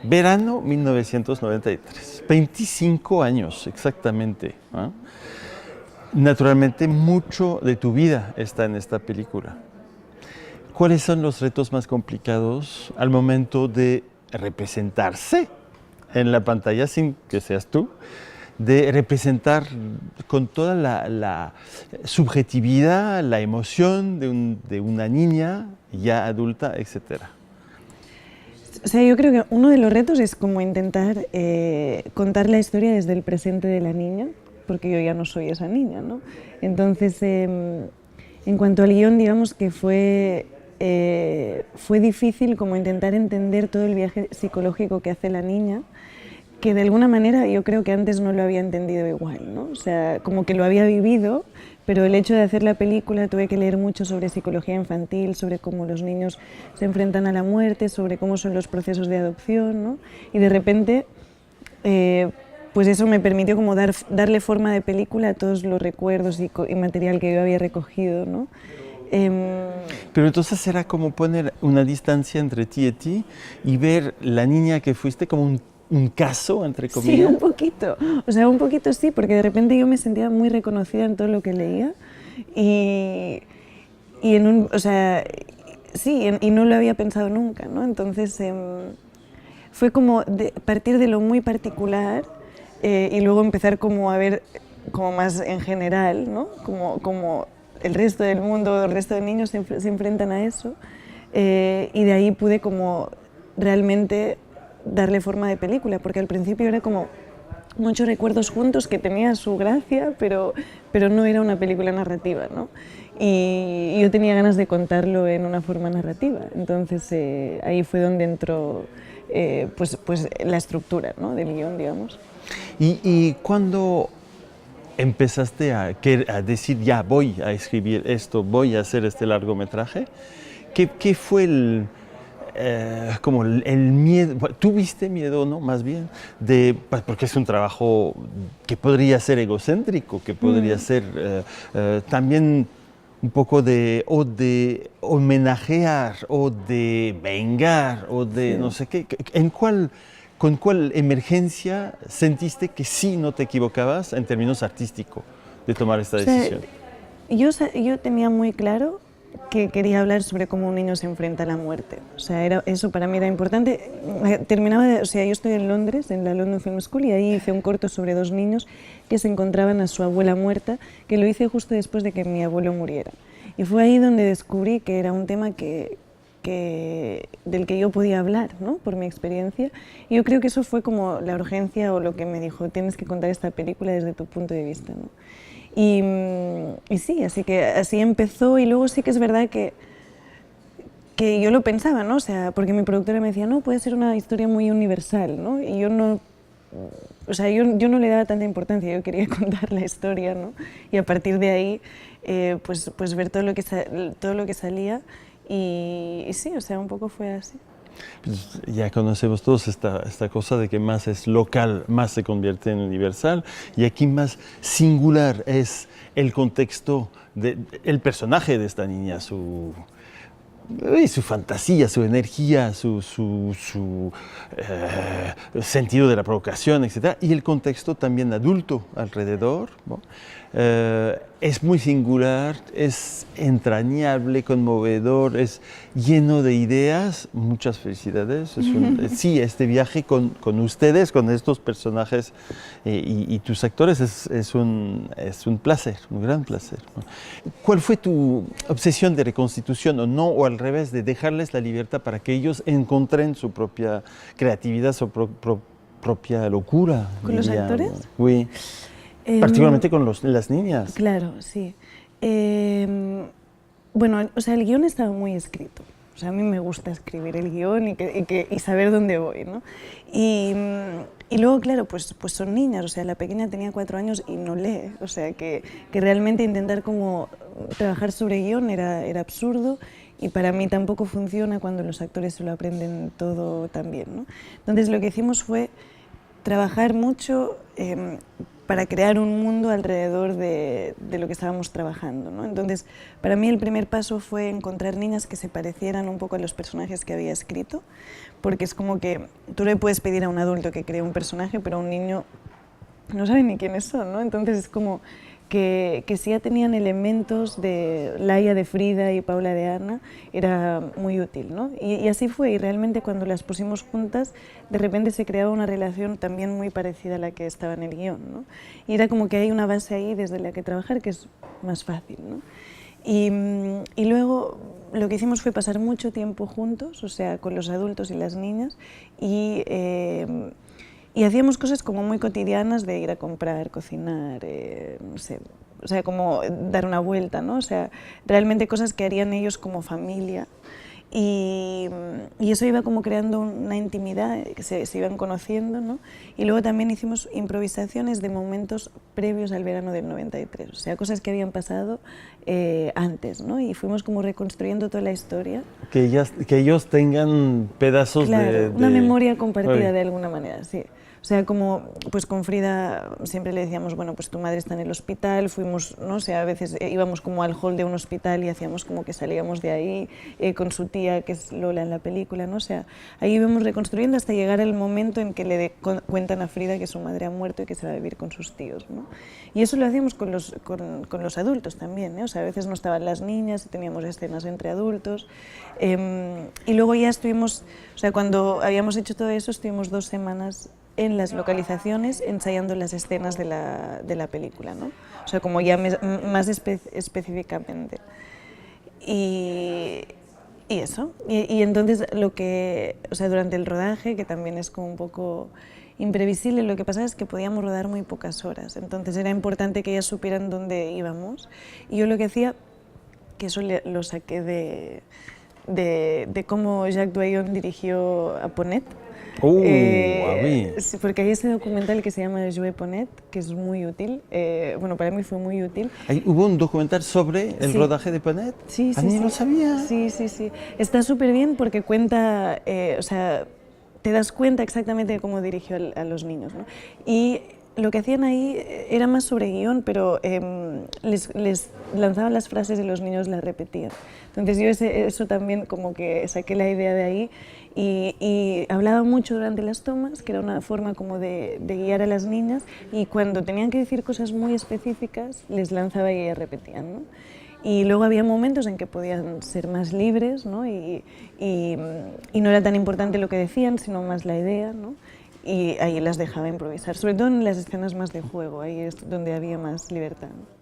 Verano 1993, 25 años exactamente, ¿no? Naturalmente, mucho de tu vida está en esta película. ¿Cuáles son los retos más complicados al momento de representarse en la pantalla, sin que seas tú, de representar con toda la subjetividad, la emoción de una niña ya adulta, etcétera? O sea, yo creo que uno de los retos es como intentar contar la historia desde el presente de la niña, porque yo ya no soy esa niña, ¿no? Entonces, en cuanto al guión, digamos que fue difícil como intentar entender todo el viaje psicológico que hace la niña, que de alguna manera yo creo que antes no lo había entendido igual, ¿no? O sea, como que lo había vivido, pero el hecho de hacer la película tuve que leer mucho sobre psicología infantil, sobre cómo los niños se enfrentan a la muerte, sobre cómo son los procesos de adopción, ¿no? Y de repente, pues eso me permitió como darle forma de película a todos los recuerdos y material que yo había recogido, ¿no? Pero entonces era como poner una distancia entre ti y ver la niña que fuiste como un caso, entre comillas. Sí, un poquito. O sea, un poquito sí, porque de repente yo me sentía muy reconocida en todo lo que leía y en un, o sea, sí, y no lo había pensado nunca, ¿no? Entonces fue como partir de lo muy particular y luego empezar como a ver como más en general, ¿no? Como el resto del mundo, el resto de niños se enfrentan a eso y de ahí pude como realmente darle forma de película, porque al principio era como muchos recuerdos juntos que tenía su gracia, pero no era una película narrativa, ¿no? Y yo tenía ganas de contarlo en una forma narrativa, entonces ahí fue donde entró pues la estructura, ¿no? Del guión, digamos. Y cuando empezaste a decir, ya voy a escribir esto, voy a hacer este largometraje, ¿qué fue como el miedo? ¿Tuviste miedo, no? Más bien, porque es un trabajo que podría ser egocéntrico, que podría ser también un poco de homenajear, o de vengar, o de Sí. no sé qué. ¿Con cuál emergencia sentiste que sí no te equivocabas en términos artísticos de tomar esta O sea, decisión? yo tenía muy claro que quería hablar sobre cómo un niño se enfrenta a la muerte. O sea, eso para mí era importante. O sea, yo estoy en Londres, en la London Film School, y ahí hice un corto sobre dos niños que se encontraban a su abuela muerta, que lo hice justo después de que mi abuelo muriera. Y fue ahí donde descubrí que era un tema del que yo podía hablar, ¿no? Por mi experiencia. Y yo creo que eso fue como la urgencia o lo que me dijo, tienes que contar esta película desde tu punto de vista, ¿no? Y sí, así empezó, y luego sí que es verdad que yo lo pensaba, ¿no? O sea, porque mi productora me decía, no, puede ser una historia muy universal, ¿no? Y yo no, o sea, yo no le daba tanta importancia, yo quería contar la historia, ¿no? Y a partir de ahí, pues ver todo lo que salía y sí, o sea, un poco fue así. Pues ya conocemos todos esta cosa de que más es local, más se convierte en universal, y aquí más singular es el contexto, el personaje de esta niña, su fantasía, su energía, su sentido de la provocación, etc. Y el contexto también adulto alrededor, ¿no? Es muy singular, es entrañable, conmovedor, es lleno de ideas. Muchas felicidades. Sí, este viaje con ustedes, con estos personajes y tus actores es un placer, un gran placer, ¿no? ¿Cuál fue tu obsesión de reconstitución o no, o al revés, de dejarles la libertad para que ellos encuentren su propia creatividad, su propia locura? ¿Con los actores? Sí. Particularmente con las niñas. Claro, sí. Bueno, o sea, el guión estaba muy escrito. O sea, a mí me gusta escribir el guión y saber dónde voy, ¿no? Y luego, claro, pues son niñas. O sea, la pequeña tenía 4 años y no lee. O sea, que realmente intentar como trabajar sobre guión era absurdo, y para mí tampoco funciona cuando los actores se lo aprenden todo tan bien, ¿no? Entonces, lo que hicimos fue trabajar mucho para crear un mundo alrededor de lo que estábamos trabajando, ¿no? Entonces, para mí el primer paso fue encontrar niñas que se parecieran un poco a los personajes que había escrito, porque es como que tú le puedes pedir a un adulto que cree un personaje, pero a un niño no sabe ni quiénes son, ¿no? Entonces es como que si ya tenían elementos de Laia de Frida y Paula de Ana, era muy útil, ¿no? Y así fue, y realmente cuando las pusimos juntas, de repente se creaba una relación también muy parecida a la que estaba en el guión, ¿no? Y era como que hay una base ahí desde la que trabajar que es más fácil, ¿no? Y luego lo que hicimos fue pasar mucho tiempo juntos, o sea, con los adultos y las niñas, y hacíamos cosas como muy cotidianas de ir a comprar, cocinar, no sé, o sea, como dar una vuelta, ¿no? O sea, realmente cosas que harían ellos como familia. Y eso iba como creando una intimidad, que se iban conociendo, ¿no? Y luego también hicimos improvisaciones de momentos previos al verano del 93, o sea, cosas que habían pasado antes, ¿no? Y fuimos como reconstruyendo toda la historia. Que ellos tengan pedazos claro, una memoria compartida Ay. de alguna manera, sí. O sea, como pues con Frida siempre le decíamos, bueno, pues tu madre está en el hospital, fuimos, no sé, a veces íbamos como al hall de un hospital y hacíamos como que salíamos de ahí con su tía, que es Lola en la película, ¿no? O sea, ahí íbamos reconstruyendo hasta llegar al momento en que le cuentan a Frida que su madre ha muerto y que se va a vivir con sus tíos, ¿no? Y eso lo hacíamos con los adultos también, ¿eh? O sea, a veces no estaban las niñas y teníamos escenas entre adultos. Y luego ya estuvimos, o sea, cuando habíamos hecho todo eso, estuvimos 2 semanas en las localizaciones ensayando las escenas de la película, ¿no? O sea, como ya más específicamente. Y eso. Y entonces lo que, o sea, durante el rodaje, que también es como un poco imprevisible, lo que pasaba es que podíamos rodar muy pocas horas. Entonces era importante que ellas supieran dónde íbamos. Y yo lo que hacía, que eso lo saqué de cómo Jacques Doyon dirigió a Ponet. A mí. Sí, porque hay ese documental que se llama Jouer Ponet, que es muy útil. Bueno, para mí fue muy útil. ¿Hubo un documental sobre el Sí. rodaje de Ponet? Sí, sí, A mí sí. no lo sabía. Sí, sí, sí. Está súper bien porque cuenta, o sea, te das cuenta exactamente de cómo dirigió a los niños, ¿no? Y lo que hacían ahí era más sobre guión, pero les lanzaban las frases y los niños las repetían. Entonces yo eso también como que saqué la idea de ahí y hablaba mucho durante las tomas, que era una forma como de guiar a las niñas, y cuando tenían que decir cosas muy específicas les lanzaba y ellas repetían, ¿no? Y luego había momentos en que podían ser más libres, ¿no? Y no era tan importante lo que decían, sino más la idea, ¿no? Y ahí las dejaba improvisar, sobre todo en las escenas más de juego, ahí es donde había más libertad, ¿no?